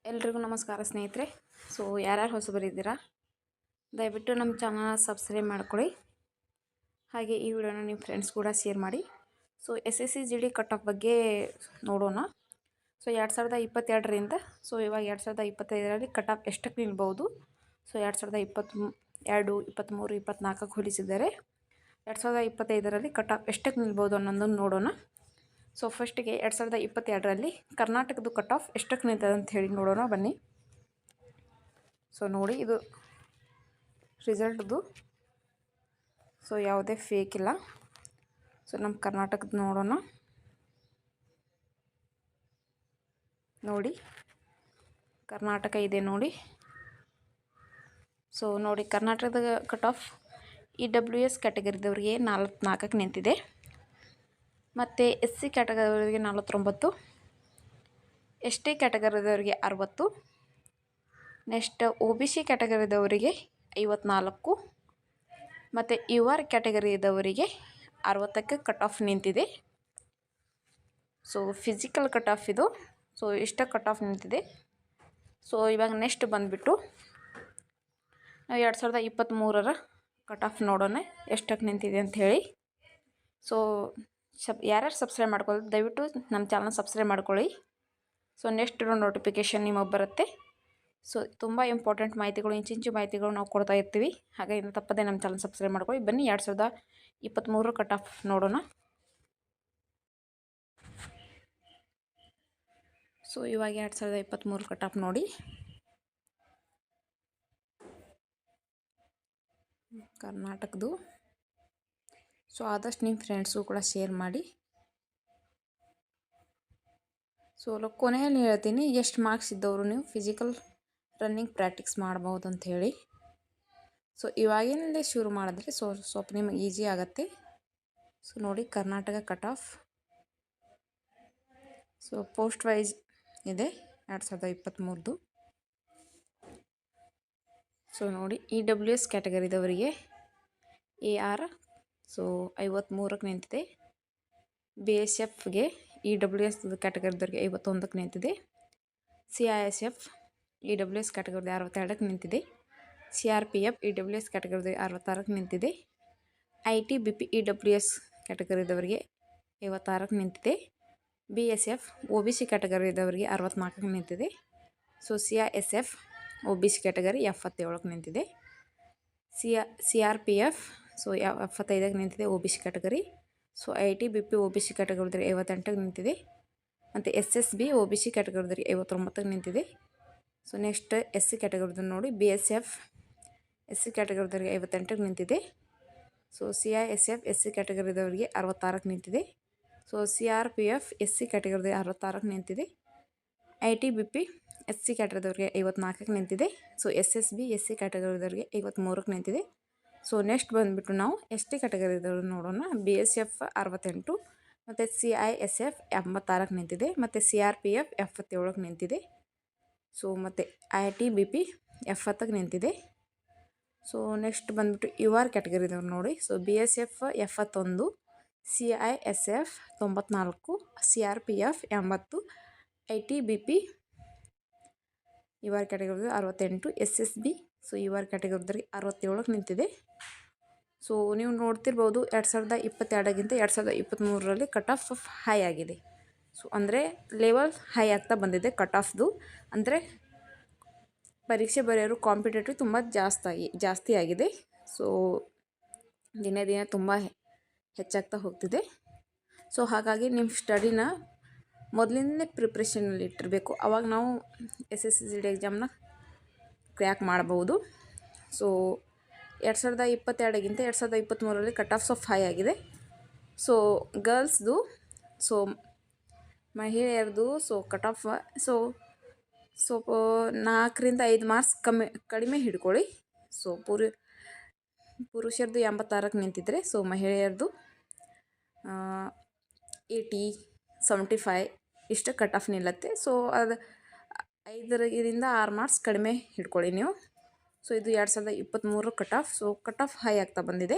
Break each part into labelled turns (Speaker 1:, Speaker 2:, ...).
Speaker 1: ಎಲ್ರಿಗೂ ನಮಸ್ಕಾರ ಸ್ನೇಹಿತರೆ. ಯಾರ್ಯಾರು ಹೊಸಬರಿದ್ದೀರಾ ದಯವಿಟ್ಟು ನಮ್ಮ ಚಾನಲ್ ಸಬ್ಸ್ಕ್ರೈಬ್ ಮಾಡ್ಕೊಳ್ಳಿ. ಹಾಗೆ ಈ ವಿಡಿಯೋನ ನಿಮ್ಮ ಫ್ರೆಂಡ್ಸ್ ಕೂಡ ಶೇರ್ ಮಾಡಿ. SSC GD ಕಟ್ ಆಫ್ ಬಗ್ಗೆ ನೋಡೋಣ. 2022ರಿಂದ ಇವಾಗ 2025ರಲ್ಲಿ ಕಟ್ ಆಫ್ ಎಷ್ಟಕ್ಕೆ ನಿಲ್ಬೋದು. 2022, 23, 24ಕ್ಕೆ ಹೋಲಿಸಿದರೆ 2025ರಲ್ಲಿ ಕಟ್ ಆಫ್ ಎಷ್ಟಕ್ಕೆ ನಿಲ್ಬೋದು ಅನ್ನೋದನ್ನು ನೋಡೋಣ. ಫಸ್ಟಿಗೆ 2022ರಲ್ಲಿ ಕರ್ನಾಟಕದ ಕಟ್ ಆಫ್ ಎಷ್ಟಕ್ಕೆ ನಿಂತದೆ ಅಂತ ಹೇಳಿ ನೋಡೋಣ ಬನ್ನಿ. ನೋಡಿ, ಇದು ರಿಸಲ್ಟ್ದು. ಯಾವುದೇ ಫೇಕ್ ಇಲ್ಲ. ನಮ್ಮ ಕರ್ನಾಟಕದ ನೋಡೋಣ. ನೋಡಿ, ಕರ್ನಾಟಕ ಇದೆ ನೋಡಿ. ನೋಡಿ, ಕರ್ನಾಟಕದ ಕಟ್ ಆಫ್ EWS ಕ್ಯಾಟಗರಿದವರಿಗೆ 44ಕ್ಕೆ ನಿಂತಿದೆ. ಮತ್ತು SC ಕ್ಯಾಟಗರಿದವರಿಗೆ 49, ST ಕ್ಯಾಟಗರಿದವರಿಗೆ 60, ನೆಕ್ಸ್ಟ್ OBC ಕ್ಯಾಟಗರಿದವರಿಗೆ 54 ಮತ್ತು UR ಕ್ಯಾಟಗರಿದವರಿಗೆ 60ಕ್ಕೆ ಕಟ್ ಆಫ್ ನಿಂತಿದೆ. ಫಿಸಿಕಲ್ ಕಟ್ ಆಫ್ ಇದು. ಇಷ್ಟ ಕಟ್ ಆಫ್ ನಿಂತಿದೆ. ಇವಾಗ ನೆಕ್ಸ್ಟ್ ಬಂದುಬಿಟ್ಟು ನಾವು 2023ರ ಕಟ್ ಆಫ್ ನೋಡೋಣ ಎಷ್ಟಕ್ಕೆ ನಿಂತಿದೆ ಅಂಥೇಳಿ. ಯಾರ್ಯಾರು ಸಬ್ಸ್ಕ್ರೈಬ್ ಮಾಡ್ಕೊಳ್ಳಿ ದಯವಿಟ್ಟು ನಮ್ಮ ಚಾನಲ್ ಸಬ್ಸ್ಕ್ರೈಬ್ ಮಾಡ್ಕೊಳ್ಳಿ. ನೆಕ್ಸ್ಟ್ ನೋಟಿಫಿಕೇಷನ್ ನಿಮಗೆ ಬರುತ್ತೆ. ತುಂಬ ಇಂಪಾರ್ಟೆಂಟ್ ಮಾಹಿತಿಗಳು, ಇಂಚಿಂಚು ಮಾಹಿತಿಗಳು ನಾವು ಕೊಡ್ತಾ ಇರ್ತೀವಿ. ಹಾಗಾಗಿ ತಪ್ಪದೆ ನಮ್ಮ ಚಾನಲ್ ಸಬ್ಸ್ಕ್ರೈಬ್ ಮಾಡ್ಕೊಳ್ಳಿ. ಬನ್ನಿ 2023 ಕಟ್ ಆಫ್ ನೋಡೋಣ. ಇವಾಗ 2023 ಕಟ್ ಆಫ್ ನೋಡಿ. ಕರ್ನಾಟಕದ್ದು. ಆದಷ್ಟು ನಿಮ್ಮ ಫ್ರೆಂಡ್ಸು ಕೂಡ ಶೇರ್ ಮಾಡಿ. ಕೊನೆಯಲ್ಲಿ ಹೇಳ್ತೀನಿ ಎಷ್ಟು ಮಾರ್ಕ್ಸ್ ಇದ್ದವರು ನೀವು ಫಿಸಿಕಲ್ ರನ್ನಿಂಗ್ ಪ್ರಾಕ್ಟೀಸ್ ಮಾಡ್ಬೋದು ಅಂಥೇಳಿ. ಇವಾಗಿನಲ್ಲೇ ಶುರು ಮಾಡಿದ್ರೆ ಸ್ವಲ್ಪ ನಿಮಗೆ ಈಸಿ ಆಗುತ್ತೆ. ನೋಡಿ, Karnataka cut off post wise ಇದೆ 2023ದು. ನೋಡಿ, EWS ಕ್ಯಾಟಗರಿದವರಿಗೆ AR 53ಕ್ಕೆ ನಿಂತಿದೆ. BSFಗೆ EWS ಕ್ಯಾಟಗರಿದವರಿಗೆ 51ಕ್ಕೆ ನಿಂತಿದೆ. CISF EWS ಕ್ಯಾಟಗರಿದ 62ಕ್ಕೆ ನಿಂತಿದೆ. CRPF EWS ಕ್ಯಾಟಗರಿದ 66ಕ್ಕೆ ನಿಂತಿದೆ. ITBP EWS ಕ್ಯಾಟಗರಿದವರಿಗೆ 56ಕ್ಕೆ ನಿಂತಿದೆ. BSF OBC ಕ್ಯಾಟಗರಿದವರಿಗೆ 64ಕ್ಕೆ ನಿಂತಿದೆ. CISF OBC ಕ್ಯಾಟಗರಿ 77ಕ್ಕೆ ನಿಂತಿದೆ. CRPF 75ಕ್ಕೆ ನಿಂತಿದೆ OBC ಕ್ಯಾಟಗರಿ. ITBP OBC ಕ್ಯಾಟಗರಿದವರಿಗೆ 58ಕ್ಕೆ ನಿಂತಿದೆ. ಮತ್ತು SSB OBC ಕ್ಯಾಟಗರಿದವರಿಗೆ 59ಕ್ಕೆ ನಿಂತಿದೆ. ನೆಕ್ಸ್ಟ್ SC ಕ್ಯಾಟಗರಿದ ನೋಡಿ, BSF SC ಕ್ಯಾಟಗರಿದವರಿಗೆ 58ಕ್ಕೆ ನಿಂತಿದೆ. CISF SC ಕ್ಯಾಟಗರಿದವರಿಗೆ 66ಕ್ಕೆ ನಿಂತಿದೆ. CRPF SC ಕ್ಯಾಟಗರಿದವರಿಗೆ 66ಕ್ಕೆ ನಿಂತಿದೆ. ITBP SC ಕ್ಯಾಟಗರಿದವರಿಗೆ 54ಕ್ಕೆ ನಿಂತಿದೆ. SSB SC ಕ್ಯಾಟಗರಿದವರಿಗೆ 53ಕ್ಕೆ ನಿಂತಿದೆ. ನೆಕ್ಸ್ಟ್ ಬಂದುಬಿಟ್ಟು ನಾವು ST ಕ್ಯಾಟಗರಿದವರು ನೋಡೋಣ. BSF 68 ಮತ್ತು CISF 86ಕ್ಕೆ ನಿಂತಿದೆ. ಮತ್ತು CRPF 77ಕ್ಕೆ ನಿಂತಿದೆ. ಮತ್ತು ITBP 70ಕ್ಕೆ ನಿಂತಿದೆ. ನೆಕ್ಸ್ಟ್ ಬಂದುಬಿಟ್ಟು UR ಕ್ಯಾಟಗರಿದವ್ರು ನೋಡಿ. BSF 71, CISF 94, CRPF 80, ITBP UR ಕ್ಯಾಟಗರಿದವ್ರಿಗೆ 68, SSB UR ಕ್ಯಾಟಗರಿದವ್ರಿಗೆ 67ಕ್ಕೆ ನಿಂತಿದೆ. ನೀವು ನೋಡ್ತಿರ್ಬೋದು 2022ಗಿಂತ 2023ರಲ್ಲಿ ಕಟ್ ಆಫ್ ಹೈ ಆಗಿದೆ. ಅಂದರೆ ಲೆವೆಲ್ ಹೈ ಆಗ್ತಾ ಬಂದಿದೆ ಕಟ್ ಆಫ್ದು. ಅಂದರೆ ಪರೀಕ್ಷೆ ಬರೆಯೋರು ಕಾಂಪಿಟೇಟಿವ್ ತುಂಬ ಜಾಸ್ತಿ ಆಗಿದೆ. ದಿನೇ ದಿನೇ ತುಂಬ ಹೆಚ್ಚಾಗ್ತಾ ಹೋಗ್ತಿದೆ. ಹಾಗಾಗಿ ನಿಮ್ಮ ಸ್ಟಡಿನ ಮೊದಲಿಂದಲೇ ಪ್ರಿಪ್ರೇಷನಲ್ಲಿ ಇಟ್ಟಿರಬೇಕು. ಆವಾಗ ನಾವು SSC GD ಎಕ್ಸಾಮ್ನ ಕ್ರ್ಯಾಕ್ ಮಾಡ್ಬೋದು. 2022ಗಿಂತ 2023ರಲ್ಲಿ ಕಟ್ ಆಫ್ ಹೈ ಆಗಿದೆ. ಗರ್ಲ್ಸ್ದು ಮಹಿಳೆಯರದು ಕಟ್ ಆಫ್ 4ರಿಂದ 5 ಮಾರ್ಕ್ಸ್ ಕಡಿಮೆ ಹಿಡ್ಕೊಳ್ಳಿ. ಪುರುಷರದು 86ಕ್ಕೆ ನಿಂತಿದ್ರೆ ಮಹಿಳೆಯರದು 80, 75 ಇಷ್ಟು ಕಟ್ ಆಫ್ ನಿಲ್ಲುತ್ತೆ. ಅದು 5ರಿಂದ 6 ಮಾರ್ಕ್ಸ್ ಕಡಿಮೆ ಹಿಡ್ಕೊಳ್ಳಿ ನೀವು. ಇದು 2023 ಕಟ್ ಆಫ್ ಹೈ ಆಗ್ತಾ ಬಂದಿದೆ.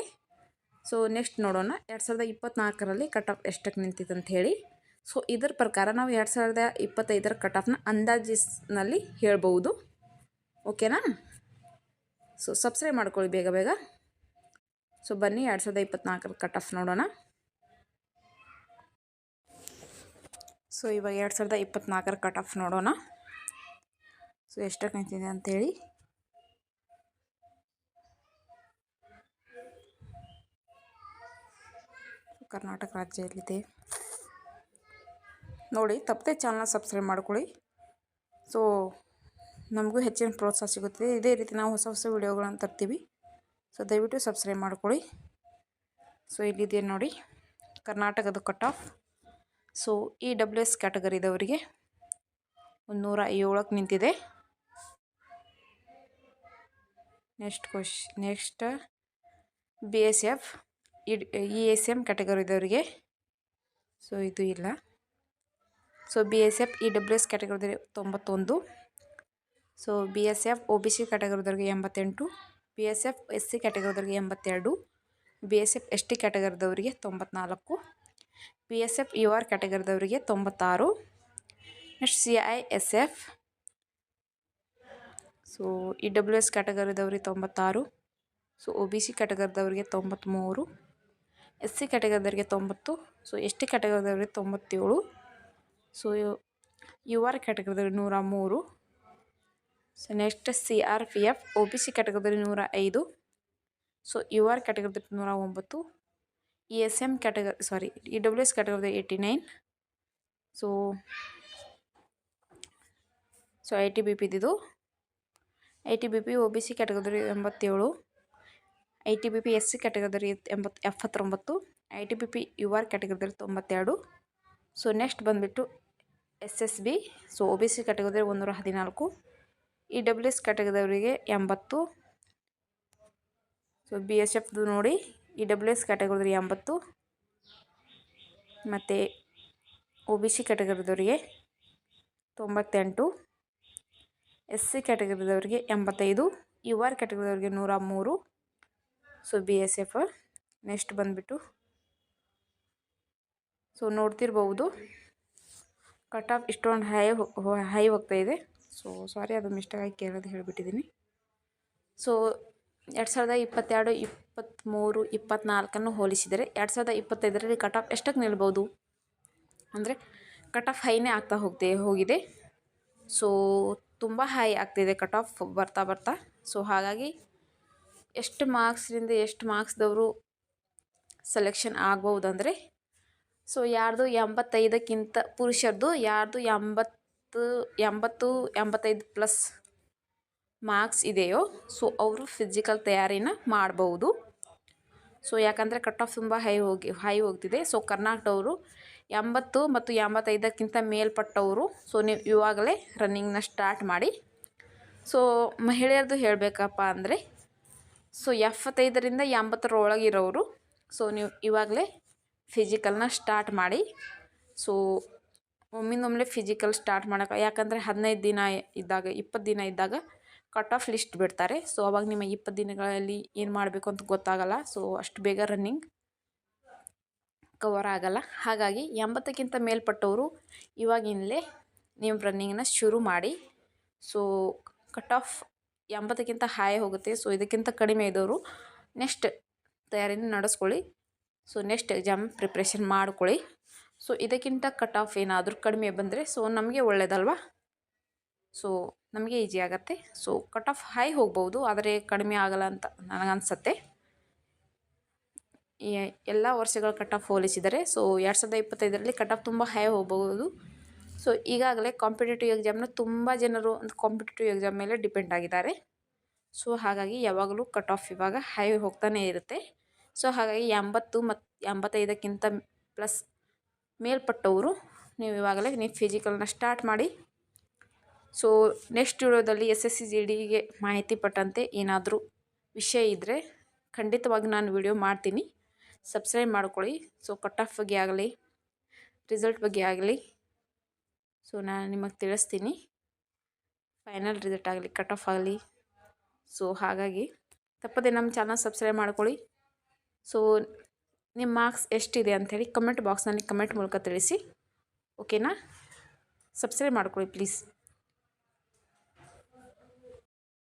Speaker 1: ನೆಕ್ಸ್ಟ್ ನೋಡೋಣ 2024ರಲ್ಲಿ ಕಟ್ ಆಫ್ ಎಷ್ಟಕ್ಕೆ ನಿಂತಿದೆ ಅಂತ ಹೇಳಿ. ಸೊ ಇದರ ಪ್ರಕಾರ ನಾವು 2025 ಕಟ್ ಆಫ್ನ ಅಂದಾಜಿನಲ್ಲಿ ಹೇಳ್ಬೋದು. ಓಕೆನಾ? ಸೊ ಸಬ್ಸ್ಕ್ರೈಬ್ ಮಾಡ್ಕೊಳ್ಳಿ ಬೇಗ ಬೇಗ. ಸೊ ಬನ್ನಿ 2024 ಕಟ್ ಆಫ್ ನೋಡೋಣ. ಸೊ ಇವಾಗ 2024 ಕಟ್ ಆಫ್ ನೋಡೋಣ. ಸೊ ಎಷ್ಟಕ್ಕೆ ನಿಂತಿದೆ ಅಂಥೇಳಿ. ಕರ್ನಾಟಕ ರಾಜ್ಯ ಎಲ್ಲಿದೆ ನೋಡಿ. ತಪ್ಪದೆ ಚಾನಲ್ನ ಸಬ್ಸ್ಕ್ರೈಬ್ ಮಾಡ್ಕೊಳ್ಳಿ. ಸೊ ನಮಗೂ ಹೆಚ್ಚಿನ ಪ್ರೋತ್ಸಾಹ ಸಿಗುತ್ತದೆ. ಇದೇ ರೀತಿ ನಾವು ಹೊಸ ಹೊಸ ವಿಡಿಯೋಗಳನ್ನು ತರ್ತೀವಿ. ಸೊ ದಯವಿಟ್ಟು ಸಬ್ಸ್ಕ್ರೈಬ್ ಮಾಡ್ಕೊಳ್ಳಿ. ಸೊ ಇಲ್ಲಿದೆ ನೋಡಿ ಕರ್ನಾಟಕದ ಕಟ್ ಆಫ್. ಸೊ EWS ಕ್ಯಾಟಗರಿದವರಿಗೆ 107ಕ್ಕೆ ನಿಂತಿದೆ. ನೆಕ್ಸ್ಟ್ BSF ESM ಕ್ಯಾಟಗರಿದವರಿಗೆ ಸೊ ಇದು ಇಲ್ಲ. So BSF EWS ಕ್ಯಾಟಗರಿದವರಿಗೆ 91. So BSF OBC ಕ್ಯಾಟಗರಿದವರಿಗೆ 88, BSF SC ಕ್ಯಾಟಗರಿದವರಿಗೆ 82, BSF ST ಕ್ಯಾಟಗರಿದವರಿಗೆ 94, BSF UR ಕ್ಯಾಟಗರಿದವರಿಗೆ 96. Next CISF so EWS ಕ್ಯಾಟಗರಿದವರಿಗೆ 96, so OBC ಕ್ಯಾಟಗರಿದವರಿಗೆ 93, SC ಕ್ಯಾಟಗರಿದವರಿಗೆ 90, so ST ಕ್ಯಾಟಗರಿದವರಿಗೆ 97, so UR ಕ್ಯಾಟಗರಿದವರಿಗೆ 103. So next CRPF OBC ಕ್ಯಾಟಗರಿದವರಿಗೆ 105, so UR ಕ್ಯಾಟಗರಿದವರಿಗೆ 109, ESM EWS ಕ್ಯಾಟಗರಿದವರಿಗೆ 89. So ITBP ಇದು ITBP OBC ಕ್ಯಾಟಗರಿದವರಿಗೆ 87, ITBP SC ಕ್ಯಾಟಗರಿದವರಿಗೆ 79, ITBP UR ಕ್ಯಾಟಗರಿದವರಿಗೆ 92. So next ಬಂದುಬಿಟ್ಟು SSB so OBC ಕ್ಯಾಟಗರಿದವರಿಗೆ 114, EWS ಕ್ಯಾಟಗರಿದವರಿಗೆ 80. So BSFದು ನೋಡಿ EWS ಕ್ಯಾಟಗರಿದವರಿಗೆ 80 ಮತ್ತು OBC ಕ್ಯಾಟಗರಿದವರಿಗೆ 98, SC ಕ್ಯಾಟಗರಿದವರಿಗೆ 85, UR ಕ್ಯಾಟಗರಿದವರಿಗೆ 103. ಸೊ BSF ನೆಕ್ಸ್ಟ್ ಬಂದುಬಿಟ್ಟು ಸೊ ನೋಡ್ತಿರ್ಬೋದು ಕಟ್ ಆಫ್ ಇಷ್ಟೊಂದು ಹೈ ಹೋಗ್ತಾ ಇದೆ. ಸೊ ಸಾರಿ ಅದು ಮಿಸ್ಟೇಕಾಗಿ ಕೇಳೋದು ಹೇಳಿಬಿಟ್ಟಿದ್ದೀನಿ. ಸೊ 2022, 23, 24 ಹೋಲಿಸಿದರೆ 2025ರಲ್ಲಿ ಕಟ್ ಆಫ್ ಎಷ್ಟಕ್ಕೆ ನಿಲ್ಬೋದು ಅಂದರೆ ಕಟ್ ಆಫ್ ಹೈನೇ ಆಗ್ತಾ ಹೋಗಿದೆ. ಸೊ ತುಂಬ ಹೈ ಆಗ್ತಿದೆ ಕಟ್ ಆಫ್ ಬರ್ತಾ ಬರ್ತಾ. ಸೊ ಹಾಗಾಗಿ ಎಷ್ಟು ಮಾರ್ಕ್ಸ್ದವರು ಸೆಲೆಕ್ಷನ್ ಆಗ್ಬೋದು ಅಂದರೆ ಸೊ ಯಾರ್ದು 85ಕ್ಕಿಂತ ಪುರುಷರದು ಯಾರ್ದು 85 ಪ್ಲಸ್ ಮಾರ್ಕ್ಸ್ ಇದೆಯೋ ಸೊ ಅವರು ಫಿಸಿಕಲ್ ತಯಾರಿನ ಮಾಡ್ಬೋದು. ಸೊ ಯಾಕಂದರೆ ಕಟ್ ಆಫ್ ತುಂಬ ಹೈ ಹೋಗ್ತಿದೆ. ಸೊ ಕರ್ನಾಟಕದವರು 80 ಮತ್ತು 85ಕ್ಕಿಂತ ಮೇಲ್ಪಟ್ಟವರು ಸೊ ನೀವು ಇವಾಗಲೇ ರನ್ನಿಂಗ್ನ ಸ್ಟಾರ್ಟ್ ಮಾಡಿ. ಸೊ ಮಹಿಳೆಯರದು ಹೇಳಬೇಕಪ್ಪ ಅಂದರೆ ಸೊ 75ರಿಂದ 80ರೊಳಗಿರೋರು ಸೊ ನೀವು ಇವಾಗಲೇ ಫಿಸಿಕಲ್ನ ಸ್ಟಾರ್ಟ್ ಮಾಡಿ. ಸೊ ಒಮ್ಮಿಂದೊಮ್ಮೆ ಫಿಸಿಕಲ್ ಸ್ಟಾರ್ಟ್ ಮಾಡೋಕೆ ಯಾಕಂದರೆ 15 ದಿನ ಇದ್ದಾಗ 20 ದಿನ ಇದ್ದಾಗ ಕಟ್ ಆಫ್ ಲಿಸ್ಟ್ ಬಿಡ್ತಾರೆ. ಸೊ ಅವಾಗ ನಿಮ್ಮ 20 ದಿನಗಳಲ್ಲಿ ಏನು ಮಾಡಬೇಕು ಅಂತ ಗೊತ್ತಾಗಲ್ಲ. ಸೊ ಅಷ್ಟು ಬೇಗ ರನ್ನಿಂಗ್ ಕವರ್ ಆಗಲ್ಲ. ಹಾಗಾಗಿ 80ಕ್ಕಿಂತ ಮೇಲ್ಪಟ್ಟವರು ಇವಾಗಿನಲೇ ನೀವು ರನ್ನಿಂಗನ್ನ ಶುರು ಮಾಡಿ. ಸೊ ಕಟ್ ಆಫ್ 80ಕ್ಕಿಂತ ಹೈ ಹೋಗುತ್ತೆ. ಸೊ ಇದಕ್ಕಿಂತ ಕಡಿಮೆ ಇದ್ದವರು ನೆಕ್ಸ್ಟ್ ತಯಾರಿನ ನಡೆಸ್ಕೊಳ್ಳಿ. ಸೊ ನೆಕ್ಸ್ಟ್ ಎಕ್ಸಾಮ್ ಪ್ರಿಪ್ರೇಷನ್ ಮಾಡ್ಕೊಳ್ಳಿ. ಸೊ ಇದಕ್ಕಿಂತ ಕಟ್ ಆಫ್ ಏನಾದರೂ ಕಡಿಮೆ ಬಂದರೆ ಸೊ ನಮಗೆ ಒಳ್ಳೆಯದಲ್ವಾ. ಸೊ ನಮಗೆ ಈಸಿ ಆಗುತ್ತೆ. ಸೊ ಕಟ್ ಆಫ್ ಹೈ ಹೋಗ್ಬೋದು ಆದರೆ ಕಡಿಮೆ ಆಗಲ್ಲ ಅಂತ ನನಗನ್ಸುತ್ತೆ. ಎಲ್ಲ ವರ್ಷಗಳ ಕಟ್ ಆಫ್ ಹೋಲಿಸಿದರೆ ಸೊ 2025ರಲ್ಲಿ ಕಟ್ ಆಫ್ ತುಂಬ ಹೈ ಹೋಗ್ಬೋದು. ಸೊ ಈಗಾಗಲೇ ಕಾಂಪಿಟೇಟಿವ್ ಎಕ್ಸಾಮ್ನ ತುಂಬ ಜನರು ಕಾಂಪಿಟೇಟಿವ್ ಎಕ್ಸಾಮ್ ಮೇಲೆ ಡಿಪೆಂಡ್ ಆಗಿದ್ದಾರೆ. ಸೊ ಹಾಗಾಗಿ ಯಾವಾಗಲೂ ಕಟ್ ಆಫ್ ಇವಾಗ ಹೈ ಹೋಗ್ತಾನೆ ಇರುತ್ತೆ. ಸೊ ಹಾಗಾಗಿ 80 ಮತ್ತು 85ಕ್ಕಿಂತ ಪ್ಲಸ್ ಮೇಲ್ಪಟ್ಟವರು ನೀವು ಇವಾಗಲೇ ಫಿಸಿಕಲ್ನ ಸ್ಟಾರ್ಟ್ ಮಾಡಿ. ಸೊ ನೆಕ್ಸ್ಟ್ ವಿಡಿಯೋದಲ್ಲಿ SSC GDಗೆ ಮಾಹಿತಿ ಪಟ್ಟಂತೆ ಏನಾದರೂ ವಿಷಯ ಇದ್ದರೆ ಖಂಡಿತವಾಗಿ ನಾನು ವಿಡಿಯೋ ಮಾಡ್ತೀನಿ. ಸಬ್ಸ್ಕ್ರೈಬ್ ಮಾಡ್ಕೊಳ್ಳಿ. ಸೊ ಕಟ್ ಆಫ್ ಬಗ್ಗೆ ಆಗಲಿ ರಿಸಲ್ಟ್ ಬಗ್ಗೆ ಆಗಲಿ ಸೊ ನಾನು ನಿಮಗೆ ತಿಳಿಸ್ತೀನಿ. ಫೈನಲ್ ರಿಸಲ್ಟ್ ಆಗಲಿ ಕಟ್ ಆಫ್ ಆಗಲಿ. ಸೊ ಹಾಗಾಗಿ ತಪ್ಪದೆ ನಮ್ಮ ಚಾನಲ್ ಸಬ್ಸ್ಕ್ರೈಬ್ ಮಾಡ್ಕೊಳ್ಳಿ. ಸೊ ನಿಮ್ಮ ಮಾರ್ಕ್ಸ್ ಎಷ್ಟಿದೆ ಅಂಥೇಳಿ ಕಮೆಂಟ್ ಬಾಕ್ಸ್ನಲ್ಲಿ ಕಮೆಂಟ್ ಮೂಲಕ ತಿಳಿಸಿ. ಓಕೆನಾ? ಸಬ್ಸ್ಕ್ರೈಬ್ ಮಾಡ್ಕೊಳ್ಳಿ ಪ್ಲೀಸ್.